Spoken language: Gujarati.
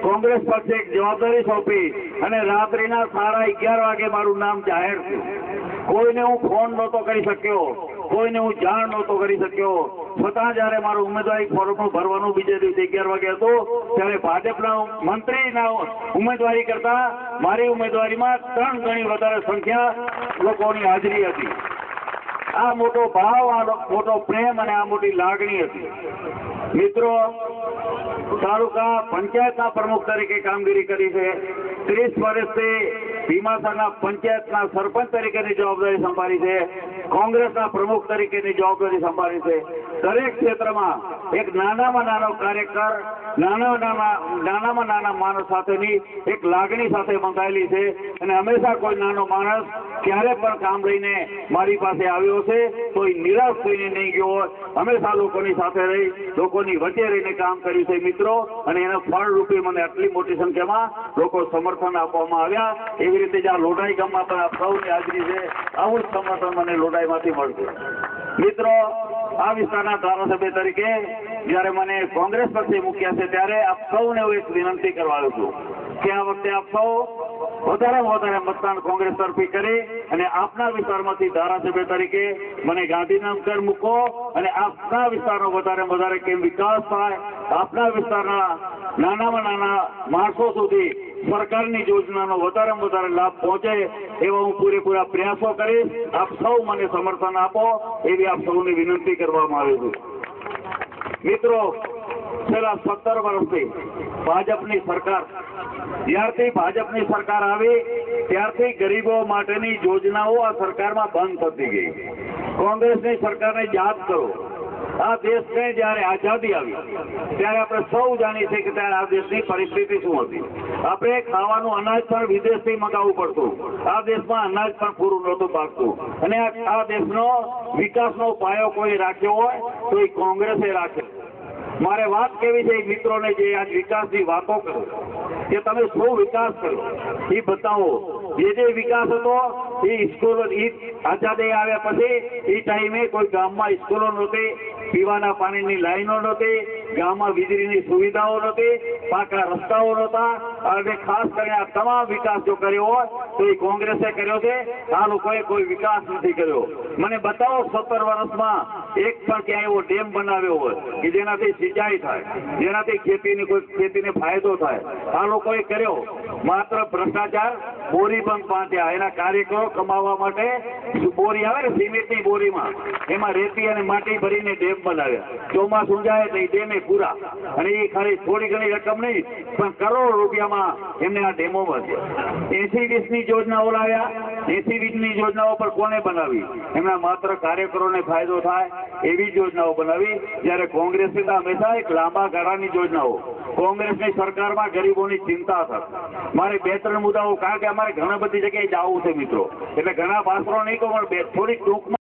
કોંગ્રેસ પક્ષે એક જવાબદારી સોંપી અને રાત્રિના 11:30 વાગે મારું નામ જાહેર થયું। કોઈને હું ફોન નહોતો કરી શક્યો, કોઈને હું જાણ નહોતો કરી શક્યો, છતાં જ્યારે મારું ઉમેદવારી ફોર્મ ભરવાનું બીજે દિવસે 11 વાગે હતું ત્યારે ભાજપના મંત્રીના ઉમેદવારી કરતા મારી ઉમેદવારીમાં 3 ગણી વધારે સંખ્યા લોકોની હાજરી હતી। આ મોટો ભાવ, આ મોટો પ્રેમ અને આ મોટી લાગણી હતી। મિત્રો, તાલુકા પંચાયતના પ્રમુખ તરીકે કામગીરી કરી છે। 30 વર્ષથી ભીમાસરના પંચાયતના સરપંચ તરીકેની જવાબદારી સંભાળી છે। કોંગ્રેસના પ્રમુખ તરીકેની જવાબદારી સંભાળી છે। દરેક ક્ષેત્રમાં એક નાનામાં નાનો કાર્યકર, નાનામાં નાના માણસ સાથેની એક લાગણી સાથે બંધાયેલી છે અને હંમેશા કોઈ નાનો માણસ ક્યારે પણ કામ લઈને મારી પાસે આવ્યો છે, કોઈ નિરાશ થઈને નહીં ગયો હોય, હંમેશા લોકોની સાથે રહી, લોકોની વચ્ચે રહીને કામ કર્યું છે મિત્રો, અને એના ફળરૂપે મને આટલી મોટી સંખ્યામાં લોકો સમર્થન આપવામાં આવ્યા। એવી રીતે જ્યાં લોઢાઈ ગામમાં પણ આપ સૌની હાજરી છે, આવું જ સમર્થન મને લોઢાઈમાંથી મળશે। મિત્રો, આ વિસ્તારના ધારાસભ્ય તરીકે જ્યારે મને કોંગ્રેસ પક્ષે મૂક્યા છે ત્યારે આપ સૌને હું એક વિનંતી કરવા આવ્યો છું કે આ વખતે આપ સૌ વધારેમાં વધારે મતદાન કોંગ્રેસ તરફી કરી અને આપના વિસ્તારમાંથી ધારાસભ્ય તરીકે મને ગાંધીનગર મૂકો અને આપના વિસ્તારનો વધારે કેમ વિકાસ થાય, આપના વિસ્તારના નાનામાં નાના માણસો સુધી સરકારની યોજનાનો વધારેમાં વધારે લાભ પહોંચે એવા હું પૂરેપૂરા પ્રયાસો કરીશ। આપ સૌ મને સમર્થન આપો એવી આપ સૌને વિનંતી કરવામાં આવી છે। મિત્રો, છેલ્લા 17 વર્ષથી ભાજપની સરકાર, જ્યારથી ભાજપની સરકાર આવી ત્યારથી ગરીબો માટેની યોજનાઓ આ સરકારમાં બંધ થતી ગઈ। કોંગ્રેસની સરકારને યાદ કરો, આ દેશને જ્યારે આઝાદી આવી ત્યારે આપણે સૌ જાણીએ છીએ કે ત્યારે આ દેશની પરિસ્થિતિ શું હતી। આપણે ખાવાનું અનાજ પણ વિદેશથી મંગાવવું પડતું, આ દેશમાં અનાજ પણ પૂરું નહોતું પાકતું અને આ દેશનો વિકાસનો પાયો કોઈ રાખ્યો હોય તો એ કોંગ્રેસે રાખ્યો। મારે વાત કેવી છે મિત્રોને જે આજ વિકાસની વાતો કરો કે તમે શું વિકાસ કર્યો એ બતાવો। જે વિકાસ હતો એ સ્કૂલો, આઝાદી આવ્યા પછી એ ટાઈમે કોઈ ગામમાં સ્કૂલો નહોતી, પીવાના પાણીની લાઈનો નહોતી, ગામમાં વીજળીની સુવિધાઓ નહોતી, પાકા રસ્તાઓ નહોતા, અને ખાસ કરીને આ તમામ વિકાસ જો કર્યો હોય તો એ કોંગ્રેસે કર્યો છે। આ લોકોએ કોઈ વિકાસ નથી કર્યો। મને બતાવો 17 વર્ષમાં એક પણ ક્યાંય એવો ડેમ બનાવ્યો હોય કે જેનાથી સિંચાઈ થાય, જેનાથી ખેતીને ફાયદો થાય। આ લોકોએ કર્યો માત્ર ભ્રષ્ટાચાર, બોરી બંધ બાંધ્યા, એના કાર્યકરો કમાવા માટે બોરી આવે ને સિમેન્ટની બોરીમાં એમાં રેતી અને માટી ભરીને ડેમ બનાવ્યા। ચોમાસું જાય તો એ ડેમે પૂરા, અને એ ખાલી થોડી ઘણી રકમ નહીં પણ કરોડ રૂપિયામાં એમને આ ડેમો બાંધ્યા। 80-20ની યોજનાઓ લાવ્યા, 80-20ની યોજનાઓ પર કોને બનાવી? એમના માત્ર કાર્યકરોને ફાયદો થાય એવી જ યોજનાઓ બનાવી। જ્યારે કોંગ્રેસે તો હંમેશા એક લાંબા ગાળાની યોજનાઓ, કોંગ્રેસની સરકારમાં ગરીબોની ચિંતા થતી। મારે 2-3 મુદ્દાઓ, કારણ કે અમારે ઘણા બધી જગ્યાએ જવું છે મિત્રો, એટલે ઘણા ભાષણો નહીં કહું પણ થોડીક ટૂંકમાં